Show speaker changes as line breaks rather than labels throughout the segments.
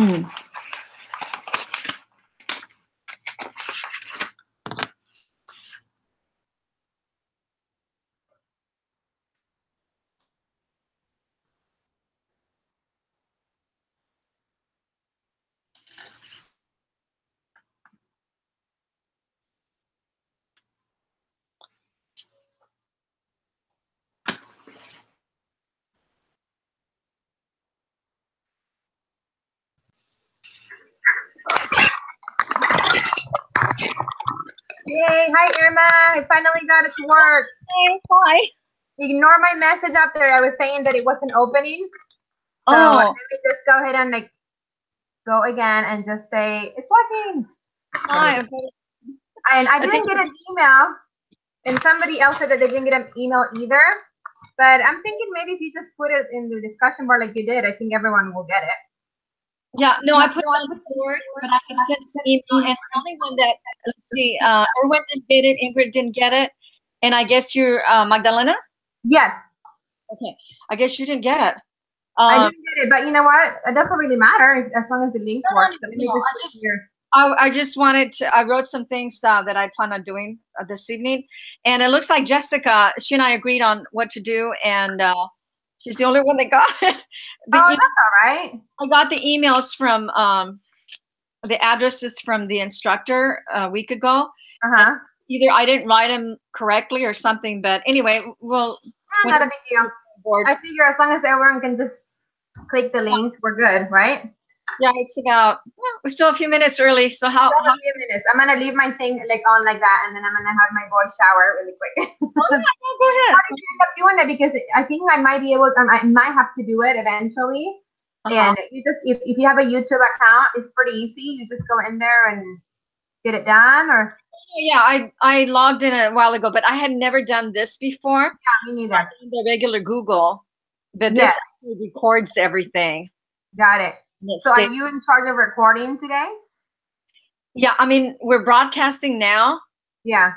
Yay! Hi, Irma. I finally got it to work.
Hey, hi.
Ignore my message up there. I was saying that it wasn't opening. So let me just go ahead and like go again and just say it's working.
Hi.
And I didn't get an email, and somebody else said that they didn't get an email either. But I'm thinking maybe if you just put it in the discussion board like you did, I think everyone will get it.
Yeah, no, I put it on the board, but I sent an email, and the only one that, let's see, Erwin didn't get it, Ingrid didn't get it, and I guess you're Magdalena?
Yes.
Okay, I guess you didn't get it.
I didn't get it, but you know what? It doesn't really matter as long as the link works.
I just wanted to, I wrote some things that I plan on doing this evening, and it looks like Jessica, she and I agreed on what to do, and she's the only one that got it.
That's all right.
I got the emails from the addresses from the instructor a week ago. Either I didn't write them correctly or something, but anyway, well,
not a big deal. I figure as long as everyone can just click the link, we're good, right?
Yeah, it's about, we're still a few minutes early, so how?
Still a few minutes. I'm gonna leave my thing like on like that, and then I'm gonna have my boy shower really quick.
Go ahead.
How did you end up doing it? Because I think I might be able. I might have to do it eventually. And you just, if you have a YouTube account, it's pretty easy. You just go in there and get it done, or.
Yeah, I logged in a while ago, but I had never done this before.
Yeah, me neither.
I've done the regular Google, but this actually records everything.
Got it. So are you in charge of recording today?
Yeah, I mean, we're broadcasting now.
Yeah.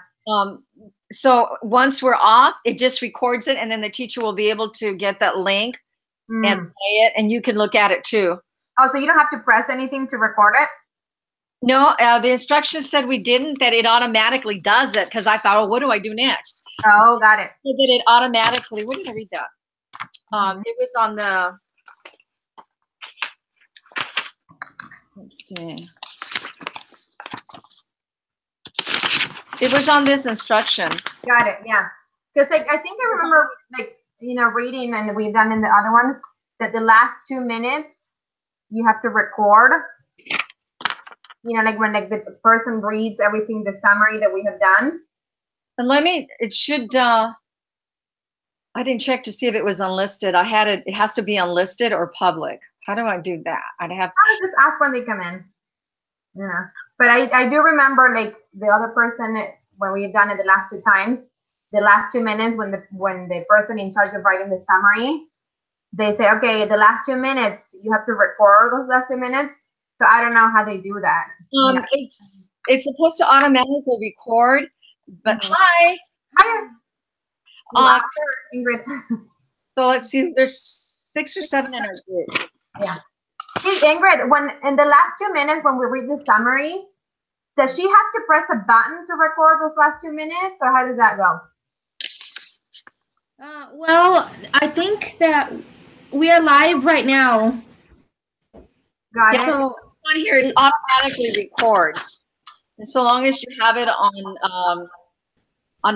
So once we're off, it just records it, and then the teacher will be able to get that link and play it, and you can look at it too.
Oh, so you don't have to press anything to record it?
No, the instructions said we didn't, that it automatically does it, because I thought, oh, what do I do next?
Oh, got it.
So that it automatically, we're going to read that. It was on the, let's see. It was on this instruction.
Got it, yeah. Because like, I think I remember, like, you know, reading, and we've done in the other ones, that the last 2 minutes, you have to record. You know, like when like the person reads everything, the summary that we have done.
And it should, I didn't check to see if it was unlisted. I had it has to be unlisted or public. How do I do that?
I would just ask when they come in. Yeah. But I do remember like the other person, when we've done it the last 2 times, the last 2 minutes when the person in charge of writing the summary, they say, okay, the last 2 minutes, you have to record those last 2 minutes. So I don't know how they do that.
It's supposed to automatically record, but hi.
Ingrid.
So let's see, there's 6 or 7 in our group.
Yeah. Hey, Ingrid, when in the last 2 minutes when we read the summary, does she have to press a button to record those last 2 minutes, or how does that go?
Well, I think that we are live right now.
Got it.
So on here, it's automatically records. And so long as you have it on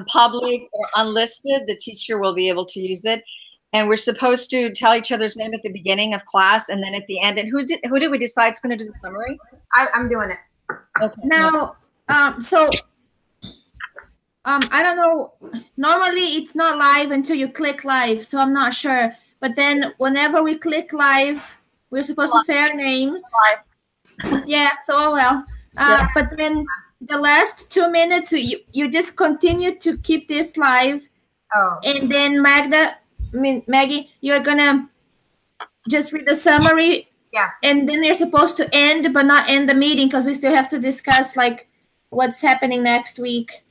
public or unlisted, the teacher will be able to use it. And we're supposed to tell each other's name at the beginning of class and then at the end. And who did we decide is going to do the summary?
I'm doing it.
Okay. Now, I don't know. Normally, it's not live until you click live, so I'm not sure. But then whenever we click live, we're supposed to say our names. Yeah, so oh well. But then the last 2 minutes, you just continue to keep this live.
Oh.
And then Maggie, you're going to just read the summary.
Yeah.
And then you're supposed to end, but not end the meeting because we still have to discuss like what's happening next week.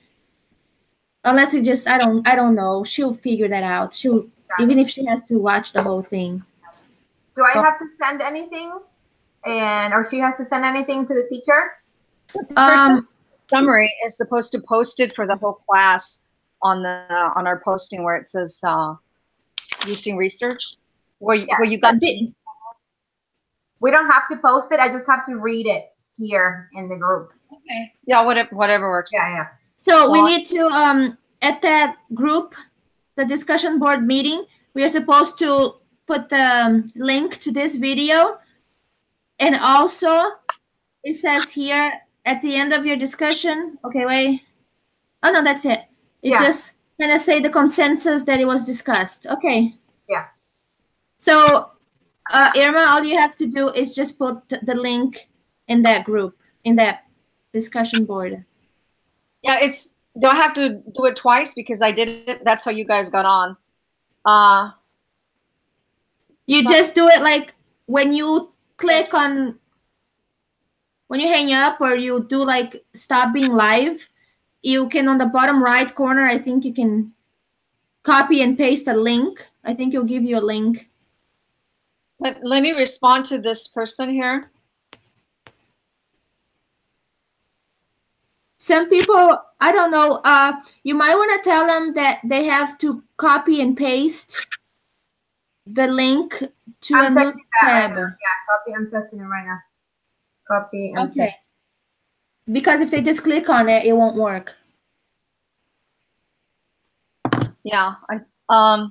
Unless you just, I don't know. She'll figure that out. Even if she has to watch the whole thing.
Do I have to send anything? or she has to send anything to the teacher?
Summary is supposed to post it for the whole class on our posting where it says using research. Where you got
we don't have to post it. I just have to read it here in the group.
Okay. Yeah, whatever works.
Yeah.
So we need to at that group, the discussion board meeting, we are supposed to put the link to this video, and also it says here at the end of your discussion. Okay, wait. Oh no, that's it. It just gonna say the consensus that it was discussed. Okay.
Yeah.
So Irma, all you have to do is just put the link in that group, in that discussion board.
Yeah, do I have to do it twice because I did it? That's how you guys got on.
You just do it like when you click on, when you hang up or you do like stop being live, you can on the bottom right corner, I think you can copy and paste a link. I think it'll give you a link.
Let me respond to this person here.
Some people, I don't know, you might want to tell them that they have to copy and paste the link to a new tab.
Right, yeah, copy. I'm testing it right now. Copy and
paste. Because if they just click on it, it won't work.
Yeah.
And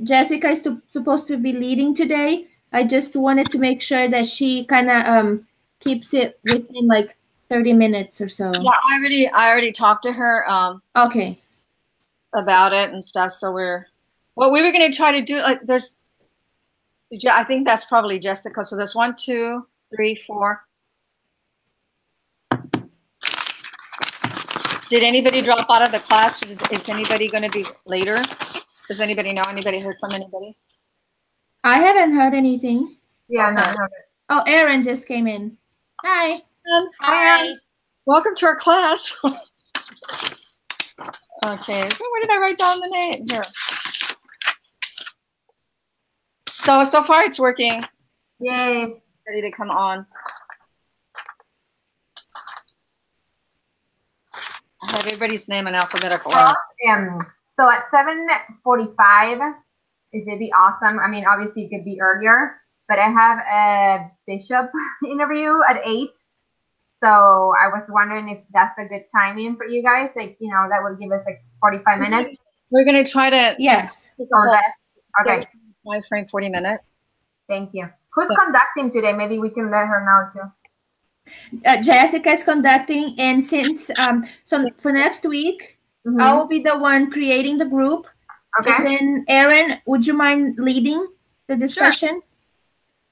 Jessica is supposed to be leading today. I just wanted to make sure that she kind of keeps it within like 30 minutes or so.
Yeah, I already talked to her.
Okay.
About it and stuff. So what we were going to try to do, like I think that's probably Jessica. So there's 1, 2, 3, 4. Did anybody drop out of the class? Is anybody going to be later? Does anybody know? Anybody heard from anybody?
I haven't heard anything.
Yeah, no, I haven't.
Oh, Erin just came in. Hi.
Hi. Welcome to our class. Okay, where did I write down the name? Here. So far it's working.
Yay.
Ready to come on. I have everybody's name in alphabetical order.
So at 7:45, it would be awesome. I mean, obviously it could be earlier, but I have a bishop interview at 8. So I was wondering if that's a good timing for you guys. Like, that would give us like 45 minutes.
We're going to try to.
Yes.
Okay.
My frame 40 minutes.
Thank you. Who's conducting today? Maybe we can let her know too.
Jessica is conducting, and since so for next week, I will be the one creating the group.
Okay.
And then Erin, would you mind leading the discussion? Sure.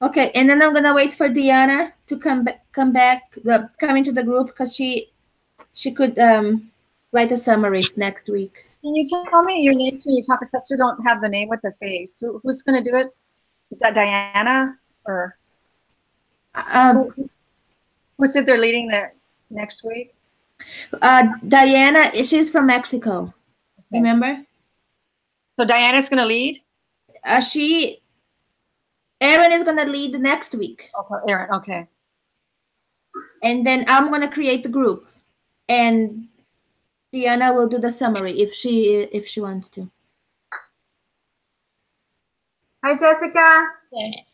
Okay, and then I'm gonna wait for Diana to come into the group because she could write a summary next week.
Can you tell me your names when you talk? Sister, don't have the name with the face. Who's gonna do it? Is that Diana or? Who said they're leading the next week?
Diana, she's from Mexico. Okay. Remember?
So Diana's going to lead?
Erin is going to lead the next week.
Okay, Erin, okay.
And then I'm going to create the group. And Diana will do the summary if she wants to.
Hi, Jessica.
Okay.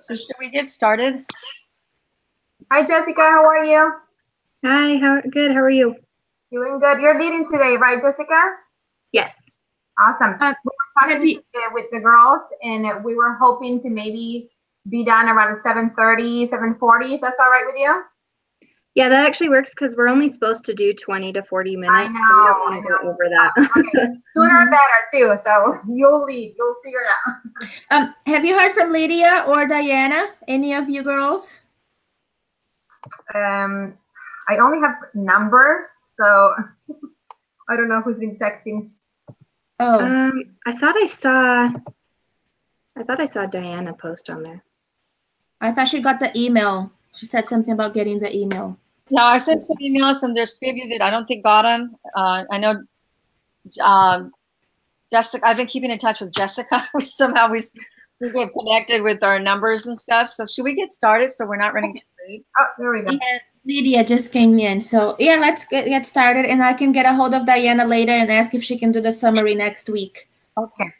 Should we get started?
Hi, Jessica. How are you?
Hi. Good. How are you?
Doing good. You're leading today, right, Jessica?
Yes.
Awesome. We were talking with the girls, and we were hoping to maybe be done around 7:30, 7:40. If that's all right with you?
Yeah, that actually works because we're only supposed to do 20 to 40 minutes.
I know.
So we don't want to go over that.
Okay. Sooner better too. So you'll lead. You'll figure it
out. Have you heard from Lydia or Diana? Any of you girls?
I only have numbers, so I don't know who's been texting.
Oh.
I thought I saw Diana post on there.
I thought she got the email. She said something about getting the email.
No, I sent some emails, and there's 3 of you that I don't think got them. I know Jessica, I've been keeping in touch with Jessica. Somehow we seem to have connected with our numbers and stuff. So should we get started so we're not running too late?
Oh, there we go.
Yeah, Lydia just came in. So yeah, let's get started, and I can get a hold of Diana later and ask if she can do the summary next week.
Okay.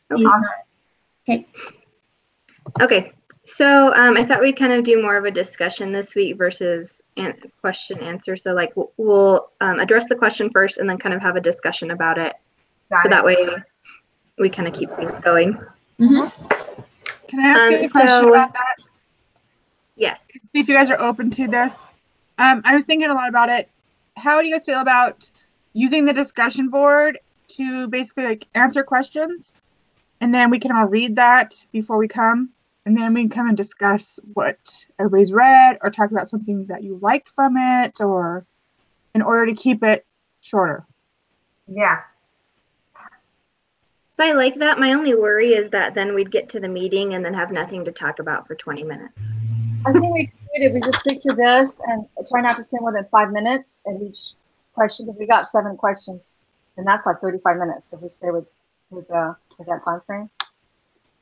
Okay.
Okay. So I thought we'd kind of do more of a discussion this week versus question answer. So like we'll address the question first and then kind of have a discussion about it. So that way we kind of keep things going.
Mm-hmm.
Can I ask you a question about that?
Yes.
See if you guys are open to this. I was thinking a lot about it. How do you guys feel about using the discussion board to basically like answer questions? And then we can all read that before we come. And then we can come and discuss what everybody's read or talk about something that you liked from it, or in order to keep it shorter.
Yeah.
So I like that. My only worry is that then we'd get to the meeting and then have nothing to talk about for 20 minutes.
I think we could if we just stick to this and try not to stay more than 5 minutes at each question, because we got 7 questions, and that's like 35 minutes if we stay with that time frame.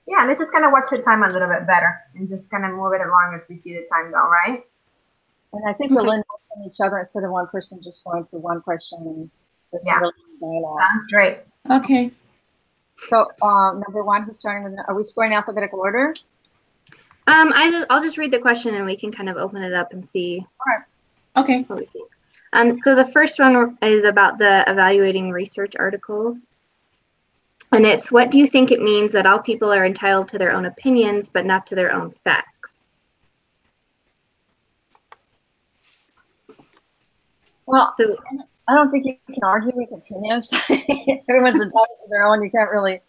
Yeah, let's just kind of watch the time a little bit better and just kind of move it along as we see the time go, right?
And I think we'll learn from each other instead of one person just going through one question and there's some really dialogue.
Sounds great.
Okay.
So number 1, who's starting with? Are we scoring in alphabetical order?
I'll just read the question and we can kind of open it up and see.
All right.
Okay.
What we think. So the first one is about the evaluating research article. And it's, what do you think it means that all people are entitled to their own opinions, but not to their own facts?
Well, so, I don't think you can argue with opinions. Everyone's entitled to their own. You can't really.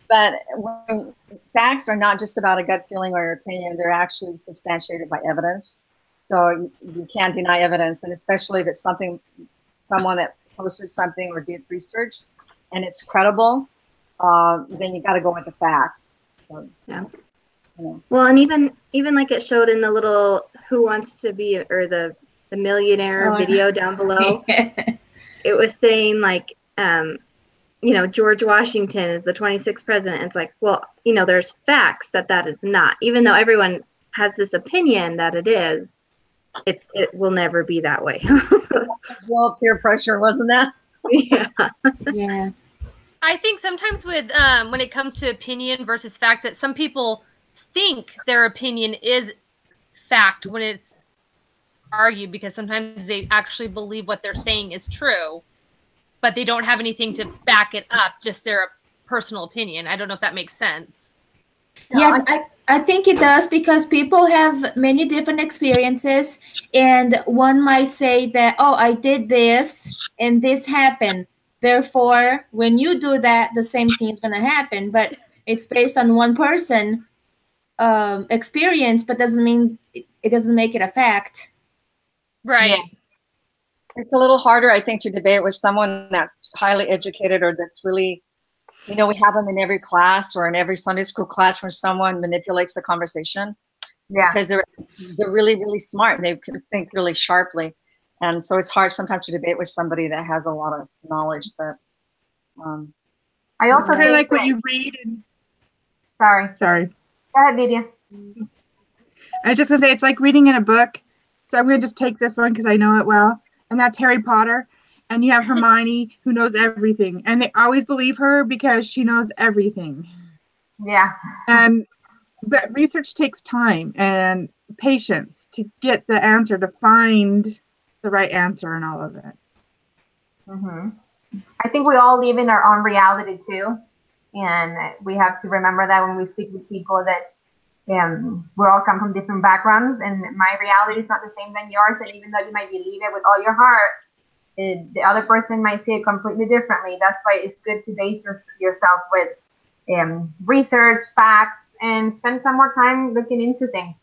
But when facts are not just about a gut feeling or opinion, they're actually substantiated by evidence. So you can't deny evidence, and especially if it's someone that posted something or did research, and it's credible. Then you got to go with the facts. So,
yeah.
You know.
Well, and even like it showed in the little Who Wants to Be, or the millionaire video down below, it was saying like, George Washington is the 26th president. It's like, well, there's facts that is not, even though everyone has this opinion that it is, it will never be that way.
That's real peer pressure, wasn't that?
Yeah.
Yeah.
I think sometimes with when it comes to opinion versus fact, that some people think their opinion is fact when it's argued, because sometimes they actually believe what they're saying is true, but they don't have anything to back it up, just their personal opinion. I don't know if that makes sense.
Yes, I think it does, because people have many different experiences, and one might say that, oh, I did this and this happened. Therefore, when you do that, the same thing is going to happen. But it's based on one person experience, but doesn't mean it doesn't make it a fact.
Right.
Yeah. It's a little harder, I think, to debate with someone that's highly educated or that's really, we have them in every class or in every Sunday school class where someone manipulates the conversation.
Yeah.
Because they're really, really smart and they can think really sharply. And so it's hard sometimes to debate with somebody that has a lot of knowledge. But
I also
kind of like what you read. And
Sorry. Go ahead, Lydia.
I was just gonna say, it's like reading in a book. So I'm gonna just take this one because I know it well, and that's Harry Potter. And you have Hermione, who knows everything, and they always believe her because she knows everything.
Yeah.
But research takes time and patience to get the answer, to find the right answer and all of it.
Mm-hmm. I think we all live in our own reality too, and we have to remember that when we speak with people that we all come from different backgrounds, and my reality is not the same than yours. And even though you might believe it with all your heart, the other person might see it completely differently. That's why it's good to base yourself with research, facts, and spend some more time looking into things.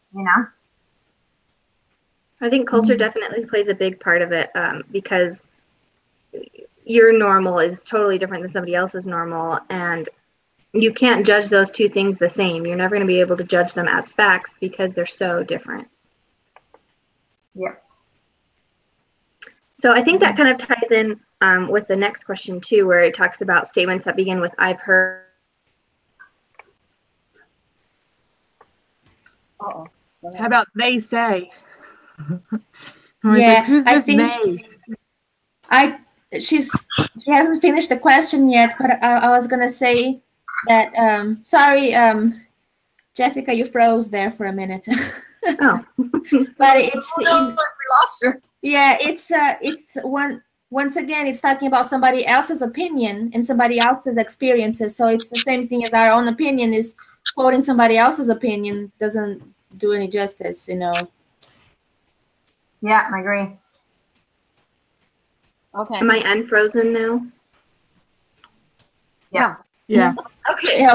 I think culture definitely plays a big part of it, because your normal is totally different than somebody else's normal, and you can't judge those two things the same. You're never going to be able to judge them as facts because they're so different.
Yeah.
So I think that kind of ties in with the next question too, where it talks about statements that begin with "I've heard"
How about they say?
Yeah,
who's
I
this
think
they?
She hasn't finished the question yet, but I was gonna say that sorry, Jessica, you froze there for a minute.
Oh.
But it's
we lost her.
yeah, it's once again it's talking about somebody else's opinion and somebody else's experiences. So it's the same thing as our own opinion. Is quoting somebody else's opinion doesn't do any justice, you know.
Yeah, I agree.
Okay.
Am I unfrozen now?
Yeah.
Yeah.
Okay.
Yeah.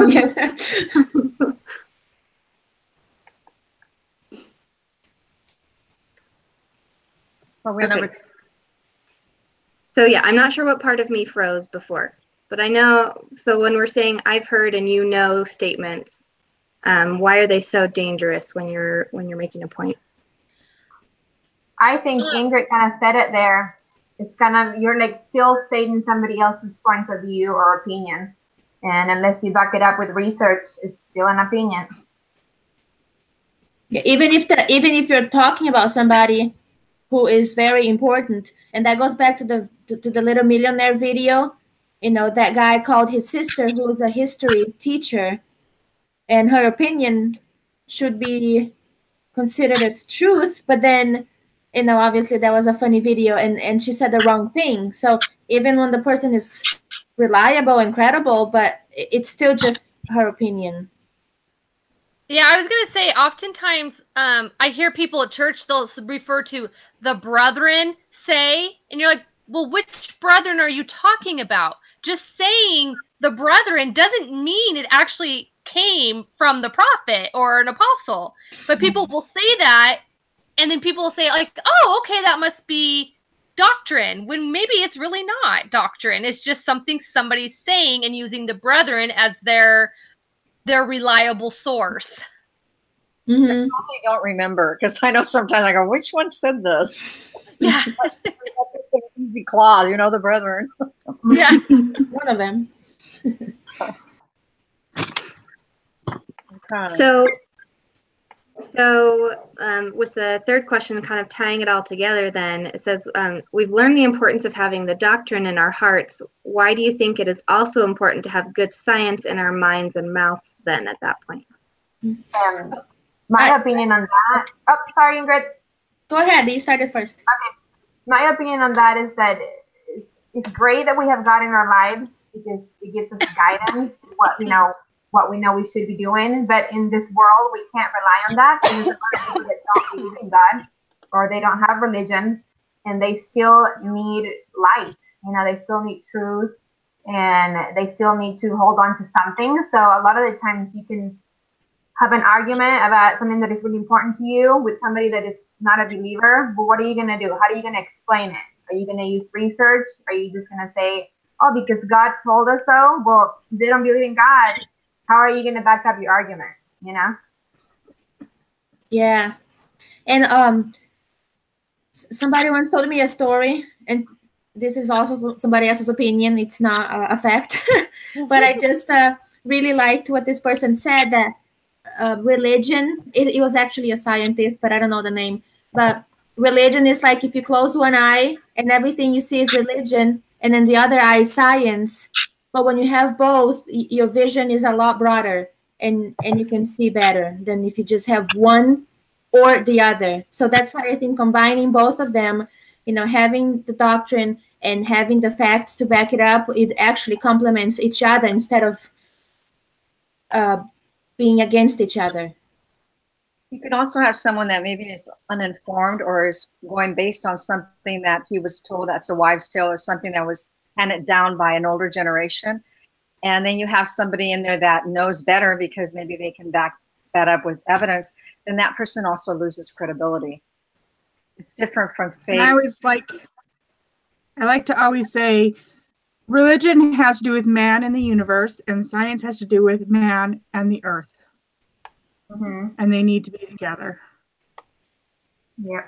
Well, we're
Okay.
number.
So yeah, I'm not sure what part of me froze before, but I know. So when we're saying "I've heard" and "you know" statements, why are they so dangerous when you're making a point?
I think Ingrid kind of said it there. It's kind of, you're like still stating somebody else's points of view or opinion. And unless you back it up with research, it's still an opinion.
Yeah, even if you're talking about somebody who is very important, and that goes back to the Little Millionaire video. You know, that guy called his sister, who is a history teacher, and her opinion should be considered as truth. But then, you know, obviously that was a funny video, and she said the wrong thing. So even when the person is reliable and credible, but it's still just her opinion.
Yeah, I was gonna say, oftentimes, I hear people at church, they'll refer to the brethren say, and you're like, well, which brethren are you talking about? Just saying the brethren doesn't mean it actually came from the prophet or an apostle. But people will say that, and then people will say, like, oh, okay, that must be doctrine, when maybe it's really not doctrine. It's just something somebody's saying and using the brethren as their reliable source.
Mm-hmm.
I don't remember, because I know sometimes I go, which one said this?
Yeah.
That's just an easy clause, you know, the brethren.
Yeah.
One of them.
So with the third question, kind of tying it all together, then it says, we've learned the importance of having the doctrine in our hearts. Why do you think it is also important to have good science in our minds and mouths then at that point?
My opinion on that. Oh, sorry, Ingrid.
Go ahead. You started first.
Okay. My opinion on that is that it's great that we have God in our lives because it gives us guidance, what we know we should be doing. But in this world, we can't rely on that. There's a lot of people that don't believe in God or they don't have religion, and they still need light. You know, they still need truth, and they still need to hold on to something. So a lot of the times you can have an argument about something that is really important to you with somebody that is not a believer, but what are you going to do? How are you going to explain it? Are you going to use research? Are you just going to say, oh, because God told us so? Well, they don't believe in God. How are you going to back up your argument? You know?
Yeah. And somebody once told me a story, and this is also somebody else's opinion. It's not a fact. But I just really liked what this person said, that religion, it was actually a scientist, but I don't know the name. But religion is like if you close one eye and everything you see is religion, and then the other eye is science. But when you have both, your vision is a lot broader, and you can see better than if you just have one or the other. So that's why I think combining both of them, you know, having the doctrine and having the facts to back it up, it actually complements each other instead of being against each other.
You can also have someone that maybe is uninformed or is going based on something that he was told that's a wives' tale or something that was handed down by an older generation. And then you have somebody in there that knows better because maybe they can back that up with evidence. Then that person also loses credibility. It's different from faith.
I like to always say, religion has to do with man and the universe, and science has to do with man and the earth. Mm-hmm. And they need to be together.
Yeah,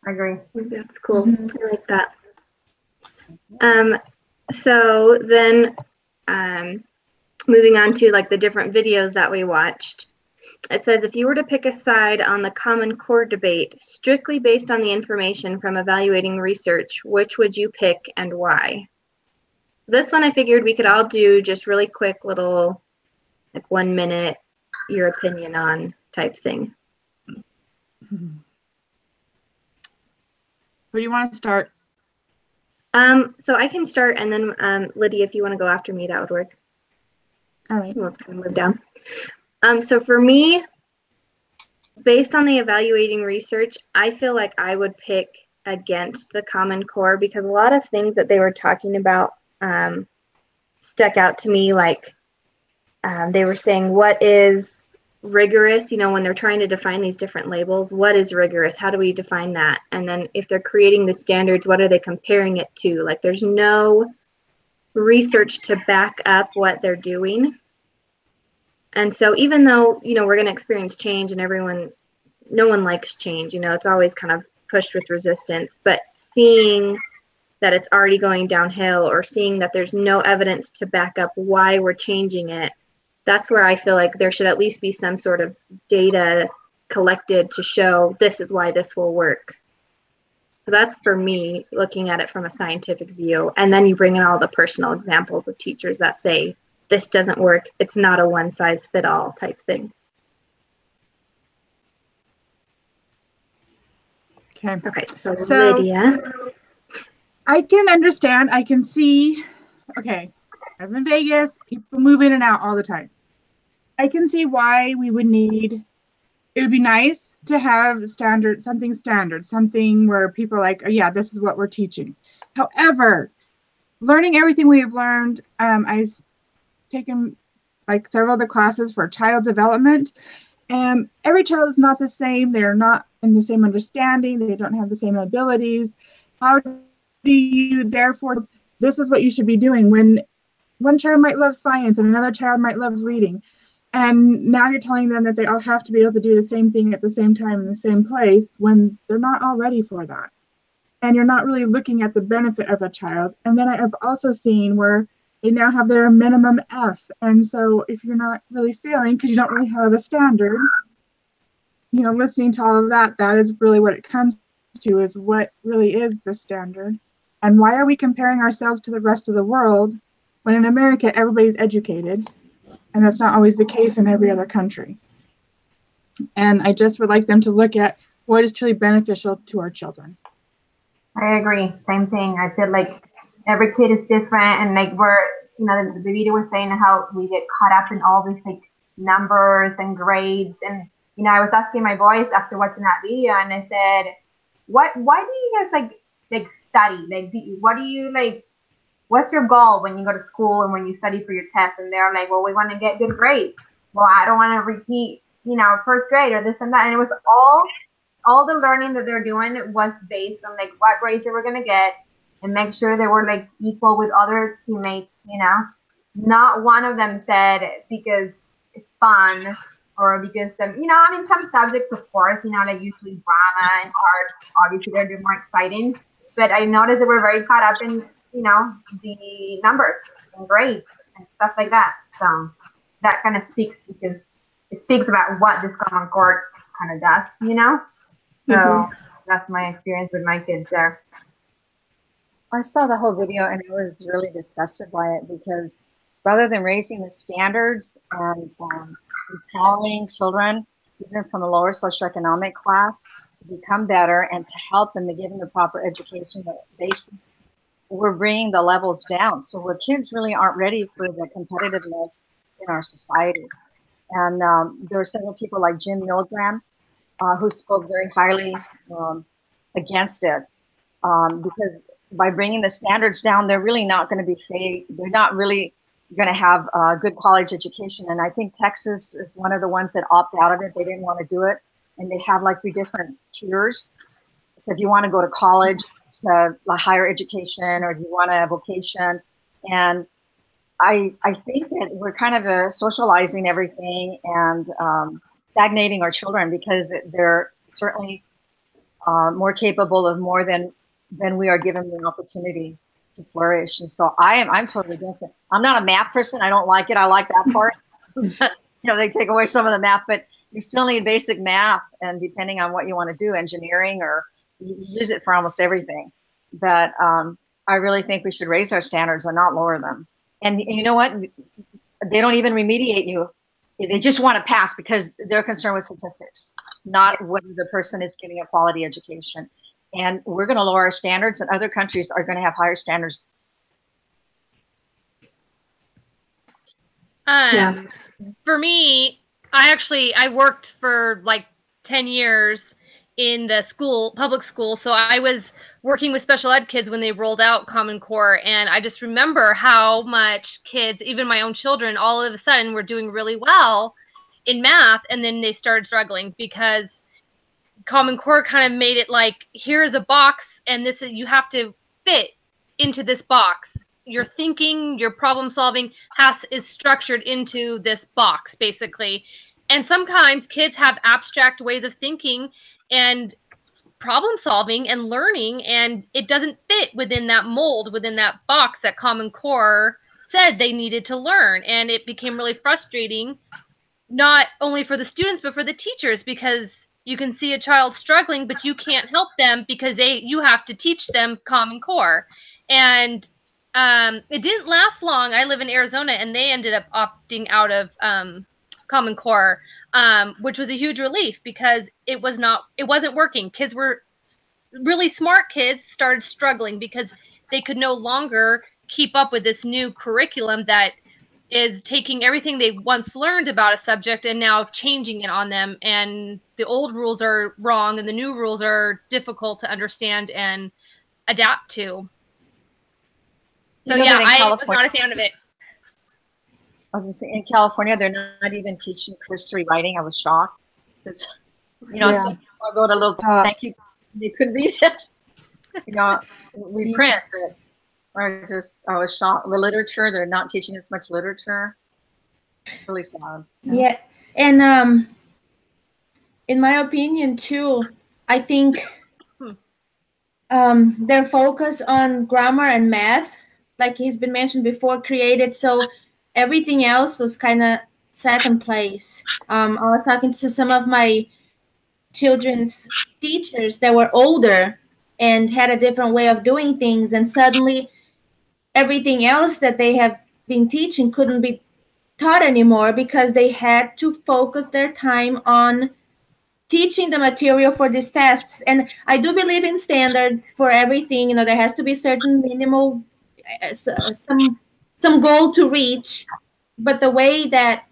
I agree.
That's cool. Mm-hmm. I like that. So then moving on to like the different videos that we watched. it says, if you were to pick a side on the Common Core debate, strictly based on the information from evaluating research, which would you pick and why? This one I figured we could all do just really quick little, like 1 minute, your opinion on type thing.
Who do you want to start?
So I can start, and then Lydia, if you want to go after me, that would work.
All right.
Let's kind of move down. So for me, based on the evaluating research, I feel like I would pick against the Common Core because a lot of things that they were talking about stuck out to me. Like they were saying, what is rigorous? You know, when they're trying to define these different labels, what is rigorous? How do we define that? And then if they're creating the standards, what are they comparing it to? Like there's no research to back up what they're doing. And so even though, you know, we're going to experience change and no one likes change, you know, it's always kind of pushed with resistance, but seeing that it's already going downhill or seeing that there's no evidence to back up why we're changing it, that's where I feel like there should at least be some sort of data collected to show this is why this will work. So that's for me, looking at it from a scientific view. And then you bring in all the personal examples of teachers that say, this doesn't work. It's not a one size fit all type thing. Okay, so Lydia.
I can understand. I can see. Okay, I'm in Vegas. People move in and out all the time. I can see why we would need. It would be nice to have something where people are like, oh, yeah, this is what we're teaching. However, learning everything we have learned, I've taken like several of the classes for child development, and every child is not the same. They're not in the same understanding. They don't have the same abilities. How do you therefore, this is what you should be doing when one child might love science and another child might love reading. And now you're telling them that they all have to be able to do the same thing at the same time in the same place when they're not all ready for that. And you're not really looking at the benefit of a child. And then I have also seen where they now have their minimum F. And so if you're not really failing because you don't really have a standard, you know, listening to all of that, that is really what it comes to, is what really is the standard. And why are we comparing ourselves to the rest of the world when in America everybody's educated? And that's not always the case in every other country. And I just would like them to look at what is truly beneficial to our children.
I agree. Same thing. I feel like every kid is different, and like you know, the video was saying how we get caught up in all these like numbers and grades. And you know, I was asking my boys after watching that video, and I said, why do you guys like study? Like, what do you like? What's your goal when you go to school and when you study for your tests? And they're like, well, we want to get good grades. Well, I don't want to repeat, you know, first grade or this and that. And it was all the learning that they're doing was based on like what grades they were going to get and make sure they were like equal with other teammates, you know. Not one of them said because it's fun or because, you know, I mean, some subjects, of course, you know, like usually drama and art, obviously they're more exciting. But I noticed that we're very caught up in, you know, the numbers and grades and stuff like that. So that kind of speaks about what this Common Core kind of does, you know. So that's my experience with my kids there.
I saw the whole video and I was really disgusted by it because rather than raising the standards and empowering children, even from a lower socioeconomic class, to become better and to help them, to give them the proper education, the basics, we're bringing the levels down. So where kids really aren't ready for the competitiveness in our society. And there are several people like Jim Milgram who spoke very highly against it because by bringing the standards down, they're really not going to be they're not really going to have a good college education. And I think Texas is one of the ones that opt out of it. They didn't want to do it. And they have like 3 different tiers. So if you want to go to college, to a higher education, or if you want a vocation. And I think that we're kind of socializing everything and stagnating our children because they're certainly more capable of more than we are given the opportunity to flourish. And so I'm totally against it. I'm not a math person. I don't like it. I like that part. You know, they take away some of the math, but You still need basic math, and depending on what you want to do, engineering, or you use it for almost everything. But I really think we should raise our standards and not lower them. And you know what? They don't even remediate you. They just want to pass because they're concerned with statistics, not whether the person is getting a quality education. And we're going to lower our standards, and other countries are going to have higher standards.
For me, I worked for like 10 years in the public school. So I was working with special ed kids when they rolled out Common Core. And I just remember how much kids, even my own children, all of a sudden were doing really well in math. And then they started struggling because Common Core kind of made it like, here's a box and you have to fit into this box. Your thinking, your problem solving is structured into this box, basically. And sometimes kids have abstract ways of thinking and problem solving and learning, and it doesn't fit within that mold, within that box that Common Core said they needed to learn. And it became really frustrating, not only for the students, but for the teachers, because you can see a child struggling, but you can't help them because you have to teach them Common Core. And it didn't last long. I live in Arizona, and they ended up opting out of Common Core, which was a huge relief because it wasn't working. Kids were really smart. Kids started struggling because they could no longer keep up with this new curriculum that is taking everything they once learned about a subject and now changing it on them. And the old rules are wrong, and the new rules are difficult to understand and adapt to. So yeah, I was not a fan of it.
I was going to say, in California, they're not even teaching cursory writing. I was shocked because, I wrote a little thank you. They couldn't read it. We print, but I was shocked. The literature, they're not teaching as much literature. Really sad.
Yeah, and in my opinion too, I think their focus on grammar and math, like has been mentioned before, created so everything else was kind of second place. I was talking to some of my children's teachers that were older and had a different way of doing things, and suddenly everything else that they have been teaching couldn't be taught anymore because they had to focus their time on teaching the material for these tests. And I do believe in standards for everything. There has to be certain minimal some goal to reach, but the way that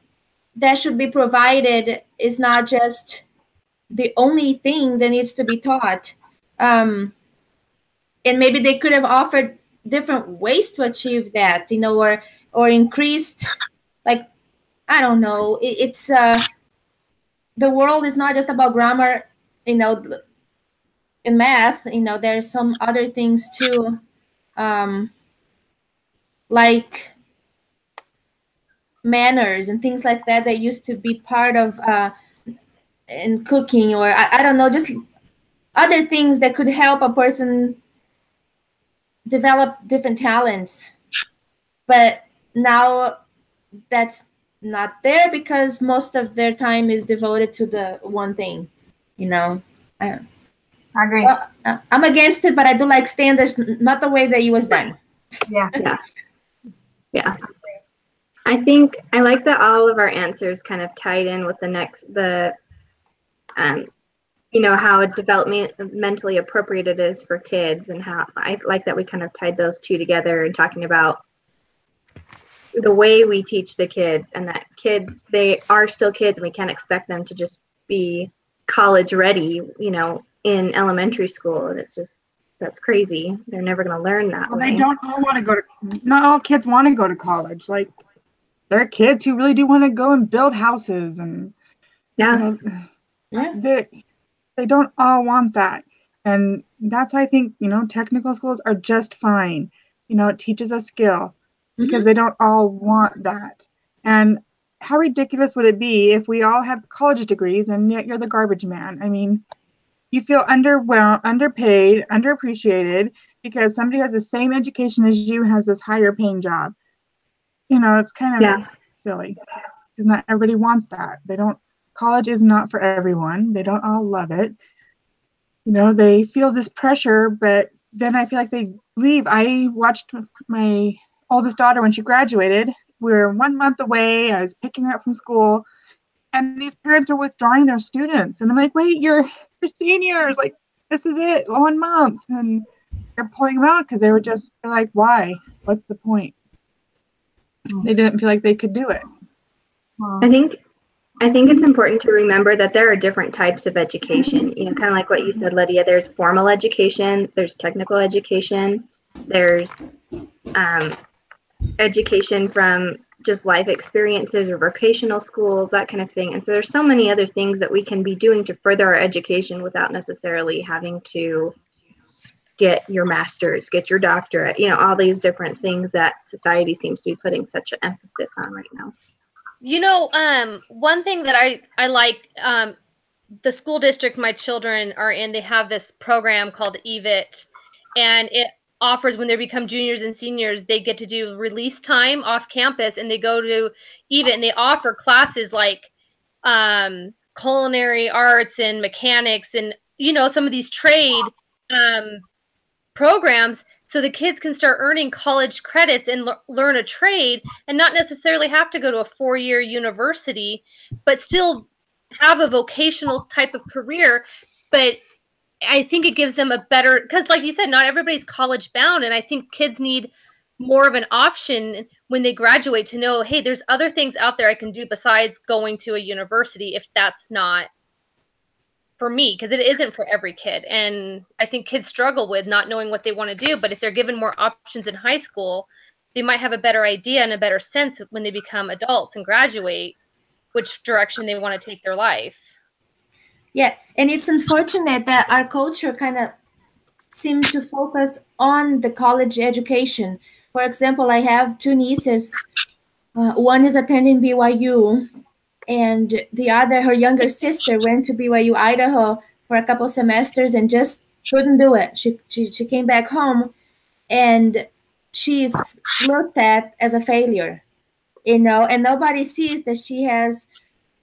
should be provided is not just the only thing that needs to be taught. And maybe they could have offered different ways to achieve that, or increased, like, I don't know. It's the world is not just about grammar, in math. There's some other things too, like manners and things like that used to be part of in cooking, or I don't know, just other things that could help a person develop different talents. But now that's not there because most of their time is devoted to the one thing. I
agree.
Well, I'm against it, but I do like standards, not the way that it was done.
Yeah. I think I like that all of our answers kind of tied in with how developmentally appropriate it is for kids, and how I like that we kind of tied those two together and talking about the way we teach the kids, and that kids, they are still kids, and we can't expect them to just be college ready, in elementary school. And it's just, that's crazy. They're never going to learn that way.
They don't all want to go to, not all kids want to go to college. Like, there are kids who really do want to go and build houses, and they don't all want that. And that's why I think, technical schools are just fine. It teaches a skill because they don't all want that. And how ridiculous would it be if we all have college degrees and yet you're the garbage man? I mean, you feel underpaid, underappreciated because somebody has the same education as you has this higher paying job. It's kind of silly because not everybody wants that. college is not for everyone. They don't all love it. You know, they feel this pressure, but then I feel like they leave. I watched my oldest daughter when she graduated. We were 1 month away. I was picking her up from school, and these parents are withdrawing their students. And I'm like, wait, you're seniors. Like, this is it, 1 month. And they're pulling them out because they were just like, why? What's the point? They didn't feel like they could do it.
I think it's important to remember that there are different types of education. You know, kind of like what you said, Lydia. There's formal education, there's technical education, there's education from just life experiences or vocational schools, that kind of thing. And so there's so many other things that we can be doing to further our education without necessarily having to get your master's, get your doctorate, you know, all these different things that society seems to be putting such an emphasis on right now.
You know, one thing that I like, the school district my children are in, they have this program called EVIT, and it offers when they become juniors and seniors, they get to do release time off campus, and they go to EVIT, and they offer classes like culinary arts and mechanics and, you know, some of these trade programs, so the kids can start earning college credits and learn a trade and not necessarily have to go to a 4-year university, but still have a vocational type of career. But I think it gives them a better, because like you said, not everybody's college bound. And I think kids need more of an option when they graduate to know, hey, there's other things out there I can do besides going to a university if that's not for me, because it isn't for every kid. And I think kids struggle with not knowing what they want to do, but if they're given more options in high school, they might have a better idea and a better sense when they become adults and graduate which direction they want to take their life.
Yeah, and it's unfortunate that our culture kind of seems to focus on the college education. For example, I have 2 nieces. One is attending BYU, and the other, her younger sister, went to BYU Idaho for a couple semesters and just couldn't do it. She came back home, and she's looked at as a failure, you know, and nobody sees that she has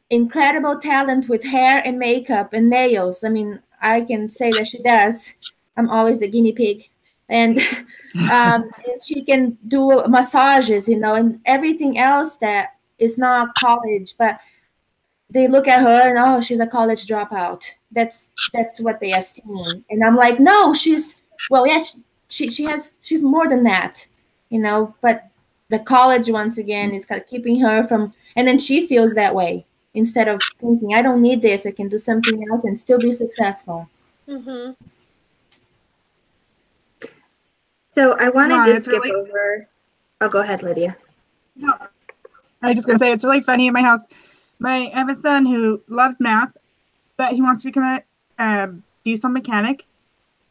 incredible talent with hair and makeup and nails. I mean, I can say that she does. I'm always the guinea pig. And and she can do massages, you know, and everything else that is not college, but they look at her and, oh, she's a college dropout. That's what they are seeing. And I'm like, no, she's, well, yes, she's more than that, you know, but the college, once again, is kind of keeping her from, and then she feels that way instead of thinking, I don't need this, I can do something else and still be successful.
Mm-hmm.
So I wanted to skip over. Oh, go ahead, Lydia.
No, I was just going to say, it's really funny in my house. I have a son who loves math, but he wants to become a diesel mechanic.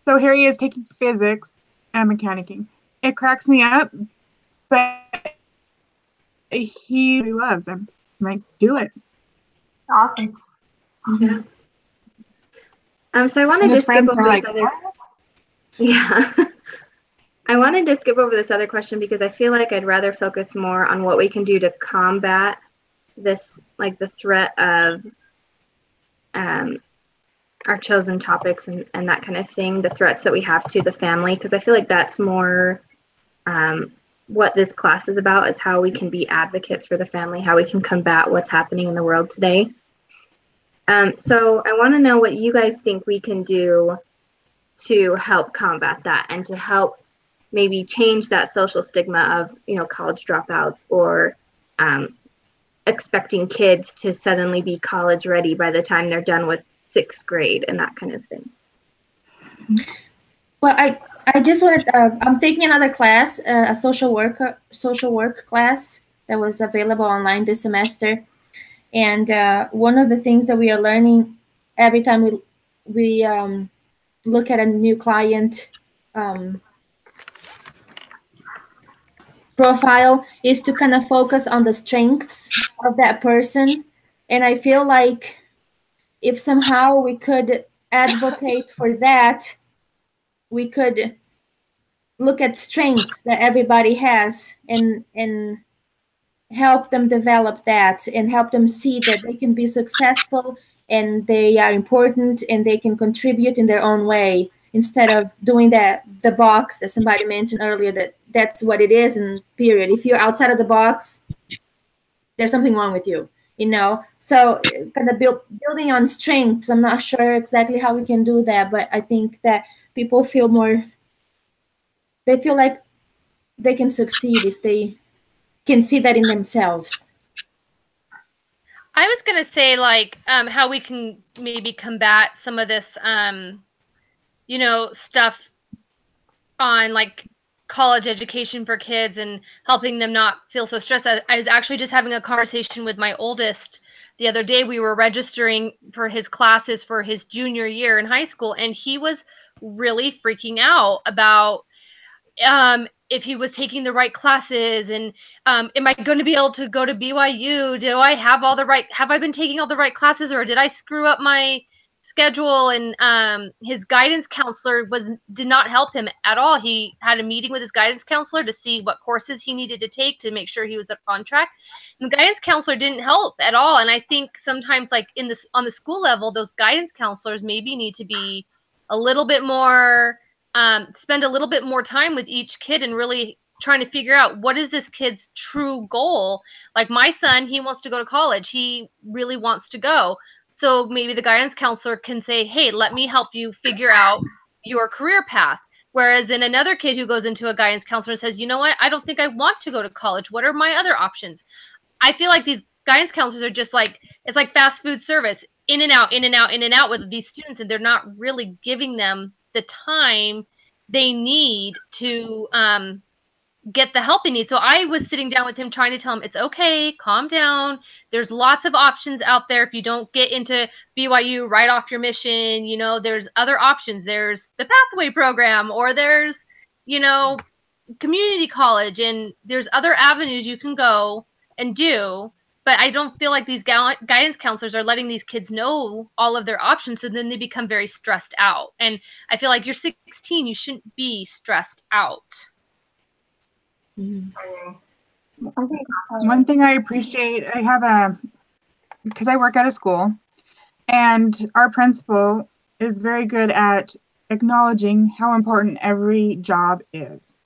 So here he is taking physics and mechanicking. It cracks me up, but he loves them. I'm like, do it.
Awesome.
Yeah. So I wanted to skip over this other. Yeah. I wanted to skip over this other question because I feel like I'd rather focus more on what we can do to combat this, like the threat of our chosen topics and that kind of thing, the threats that we have to the family, because I feel like that's more what this class is about, is how we can be advocates for the family, how we can combat what's happening in the world today. So I want to know what you guys think we can do to help combat that and to help maybe change that social stigma of, you know, college dropouts or expecting kids to suddenly be college ready by the time they're done with 6th grade and that kind of thing.
Well, I just wanted, I'm taking another class, a social work class that was available online this semester. And one of the things that we are learning every time we look at a new client profile is to kind of focus on the strengths of that person. And I feel like if somehow we could advocate for that, we could look at strengths that everybody has and help them develop that and help them see that they can be successful and they are important and they can contribute in their own way, instead of doing the box that somebody mentioned earlier, that's what it is, and period. If you're outside of the box, there's something wrong with you, you know. So kind of building on strengths. I'm not sure exactly how we can do that, but I think that people feel they feel like they can succeed if they can see that in themselves.
I was gonna say, like, how we can maybe combat some of this, you know, stuff on like college education for kids and helping them not feel so stressed. I was actually just having a conversation with my oldest the other day. We were registering for his classes for his junior year in high school, and he was really freaking out about if he was taking the right classes, and am I going to be able to go to BYU? Have I been taking all the right classes, or did I screw up my schedule? And his guidance counselor did not help him at all. He had a meeting with his guidance counselor to see what courses he needed to take to make sure he was on track. And the guidance counselor didn't help at all. And I think sometimes, like on the school level, those guidance counselors maybe need to be a little bit more spend a little bit more time with each kid and really trying to figure out what is this kid's true goal. Like my son, he wants to go to college. He really wants to go. So maybe the guidance counselor can say, hey, let me help you figure out your career path. Whereas in another kid who goes into a guidance counselor and says, you know what, I don't think I want to go to college. What are my other options? I feel like these guidance counselors are just like, it's like fast food service, in and out, in and out, in and out with these students, and they're not really giving them the time they need to get the help they need. So I was sitting down with him trying to tell him, it's okay, calm down. There's lots of options out there. If you don't get into BYU right off your mission, you know, there's other options. There's the Pathway program, or there's, you know, community college, and there's other avenues you can go and do. But I don't feel like these guidance counselors are letting these kids know all of their options, so then they become very stressed out. And I feel like you're 16, you shouldn't be stressed out.
One thing I appreciate, because I work at a school, and our principal is very good at acknowledging how important every job is.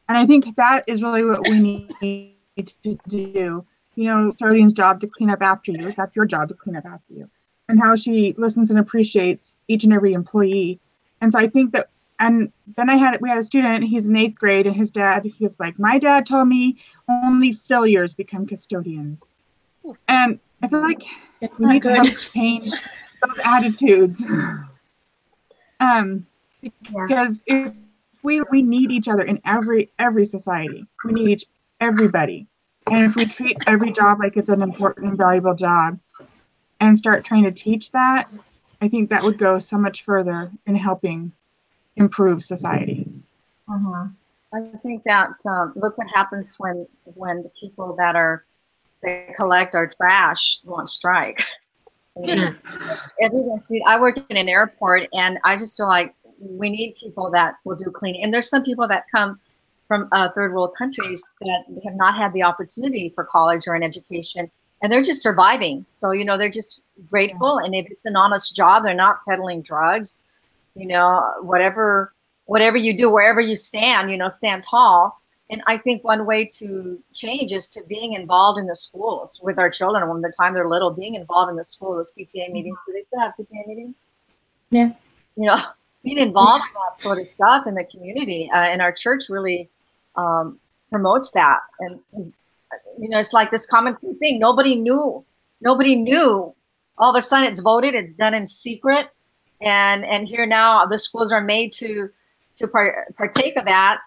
And I think that is really what we need to do. You know, custodian's job to clean up after you. That's your job, to clean up after you. And how she listens and appreciates each and every employee. And so I think that, and then we had a student, he's in 8th grade, and his dad, he's like, my dad told me only failures become custodians. And I feel like we need to help change those attitudes. Because if we need each other in every society. We need everybody. And if we treat every job like it's an important and valuable job and start trying to teach that, I think that would go so much further in helping improve society.
I think that look what happens when the people that collect our trash won't strike. I work in an airport, and I just feel like we need people that will do cleaning. And there's some people that come from third world countries that have not had the opportunity for college or an education, and they're just surviving. So, you know, they're just grateful. And if it's an honest job, they're not peddling drugs, you know, whatever you do, wherever you stand, you know, stand tall. And I think one way to change is to being involved in the schools with our children from the time they're little, being involved in the schools, PTA meetings. Do they still have PTA meetings?
Yeah.
You know, being involved in that sort of stuff in the community, and our church really promotes that. And, you know, it's like this common thing. Nobody knew. All of a sudden it's voted, it's done in secret. And here now the schools are made to partake of that,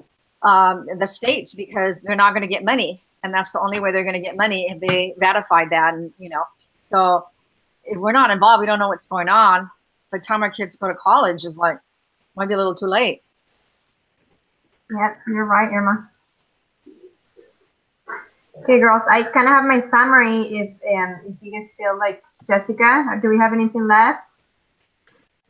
the states, because they're not going to get money. And that's the only way they're going to get money, if they ratified that. And, you know, so if we're not involved, we don't know what's going on. By the time our kids go to college is like, might be a little too late.
Yep, you're right, Irma. Okay, girls, I kind of have my summary. If you guys feel like, Jessica, do we have anything left?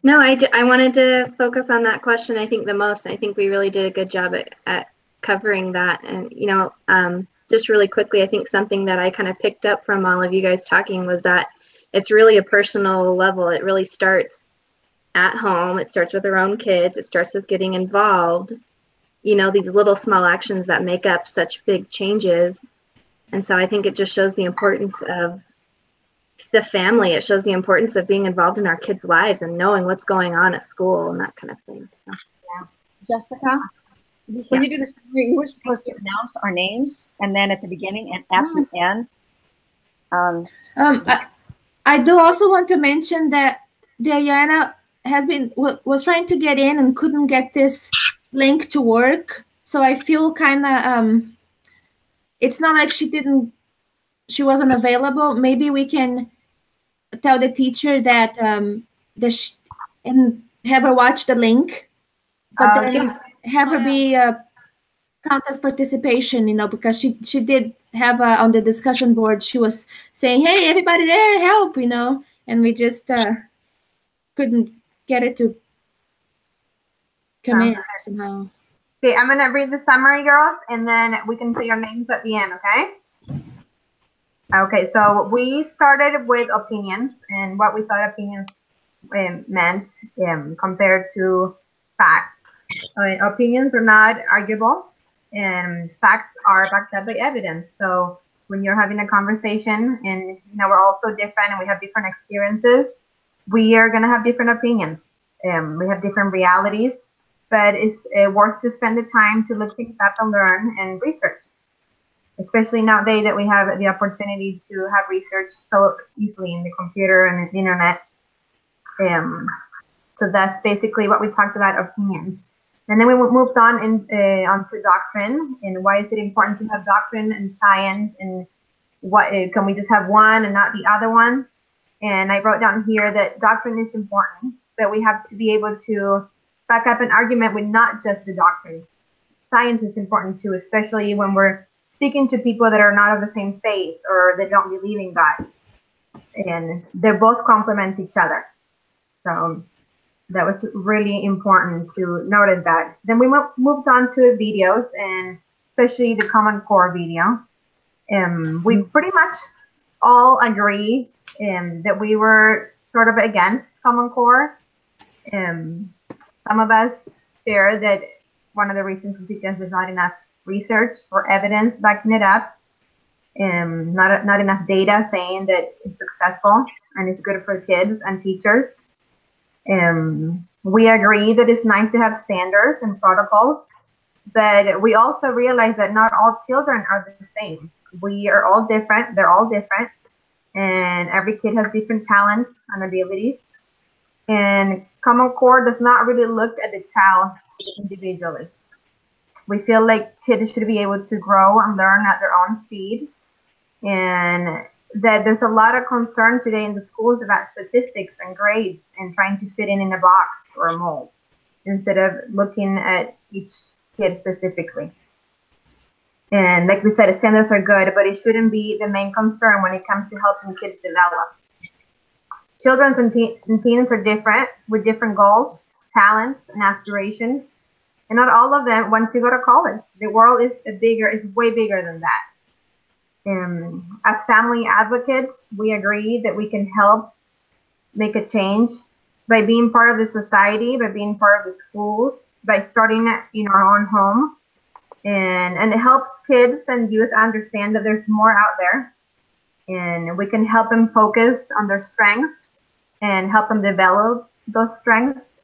No, I wanted to focus on that question, I think, the most. I think we really did a good job at covering that. And, you know, just really quickly, I think something that I kind of picked up from all of you guys talking was that it's really a personal level. It really starts at home. It starts with our own kids. It starts with getting involved. You know, these little small actions that make up such big changes. And so I think it just shows the importance of the family. It shows the importance of being involved in our kids' lives and knowing what's going on at school and that kind of thing. So,
yeah. Jessica, before you do this, you were supposed to announce our names, and then at the beginning and at the end.
I do also want to mention that Diana was trying to get in and couldn't get this link to work. So I feel kind of it's not like she wasn't available. Maybe we can tell the teacher that and have her watch the link, but then have her be count as participation, you know, because she did have on the discussion board, she was saying, hey, everybody there, help, you know, and we just couldn't get it to come in somehow.
Okay, I'm gonna read the summary, girls, and then we can say your names at the end, okay? Okay, so we started with opinions and what we thought opinions meant compared to facts. Opinions are not arguable, and facts are backed up by evidence. So when you're having a conversation and, you know, we're all so different and we have different experiences, we are going to have different opinions. We have different realities, but it's worth to spend the time to look things up and learn and research, especially nowadays that we have the opportunity to have research so easily in the computer and the internet. So that's basically what we talked about, opinions. And then we moved on onto doctrine, and why is it important to have doctrine and science, and what can we just have one and not the other one? And I wrote down here that doctrine is important, but we have to be able to back up an argument with not just the doctrine. Science is important too, especially when we're speaking to people that are not of the same faith or that don't believe in God. And they both complement each other. So that was really important to notice that. Then we moved on to videos, and especially the Common Core video. We pretty much all agree that we were sort of against Common Core. Some of us share that one of the reasons is because there's not enough research or evidence backing it up, not enough data saying that it's successful and it's good for kids and teachers. We agree that it's nice to have standards and protocols, but we also realize that not all children are the same. We are all different. They're all different. And every kid has different talents and abilities. And Common Core does not really look at the child individually. We feel like kids should be able to grow and learn at their own speed. And that there's a lot of concern today in the schools about statistics and grades and trying to fit in a box or a mold instead of looking at each kid specifically. And like we said, the standards are good, but it shouldn't be the main concern when it comes to helping kids develop. Children and teens are different with different goals, talents, and aspirations. And not all of them want to go to college. The world is way bigger than that. As family advocates, we agree that we can help make a change by being part of the society, by being part of the schools, by starting in our own home, and help kids and youth understand that there's more out there, and we can help them focus on their strengths and help them develop those strengths,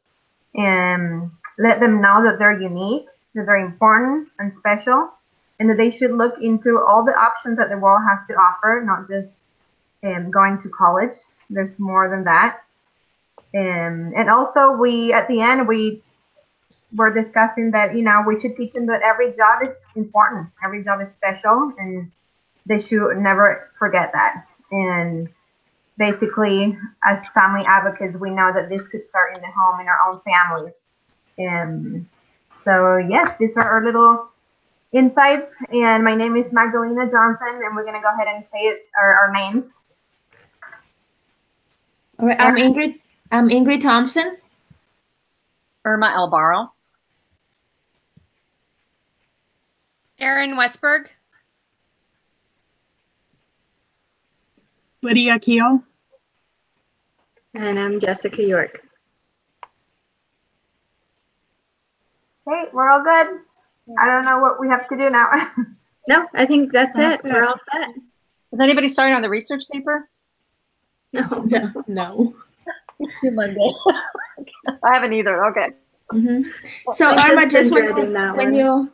and let them know that they're unique, that they're important and special, and that they should look into all the options that the world has to offer, not just going to college. There's more than that. And also, at the end, we were discussing that, you know, we should teach them that every job is important, every job is special, and they should never forget that. And basically, as family advocates, we know that this could start in the home, in our own families. So yes, these are our little insights, and my name is Magdalena Johnson, and we're going to go ahead and say our names.
All right, I'm Ingrid Thompson.
Irma Albaro.
Erin Westberg.
Lydia Keel.
And I'm Jessica York.
Okay, we're all good. I don't know what we have to do now.
No, I think that's it.
That's it.
We're all set.
Is anybody starting on the research paper?
No.
No.
It's due Monday. I haven't either. Okay.
So
I've
Irma,
just
just
been dreading that
when
one.
you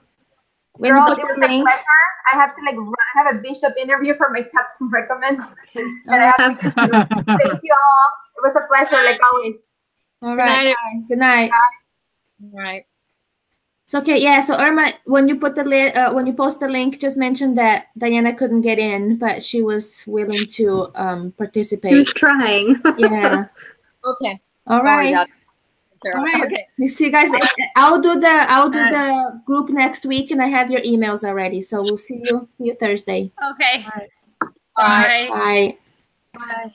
Girl,
put
it was
the
a
link.
pleasure. I have to I have a bishop interview for my tap to recommend.
All
That I have to get to. Thank you all. It was a pleasure, like always.
All
Good
right.
night.
Bye. Good night.
All right.
So okay, yeah. So Irma, when you put the when you post the link, just mention that Diana couldn't get in, but she was willing to participate.
He was trying.
Yeah.
Okay.
All
Don't worry
right.
about it.
All right.
Okay.
You see, guys. I'll do the group next week, and I have your emails already. So we'll see you Thursday.
Okay.
Bye.
Bye.
Bye.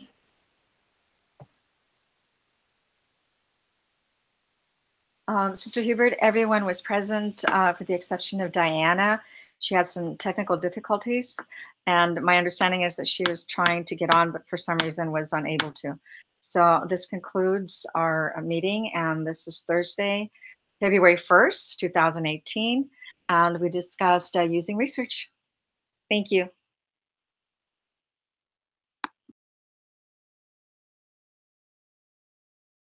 Bye.
Sister Hubert, everyone was present for the exception of Diana. She had some technical difficulties, and my understanding is that she was trying to get on, but for some reason was unable to. So this concludes our meeting, and this is Thursday, February 1st, 2018, and we discussed using research. Thank you.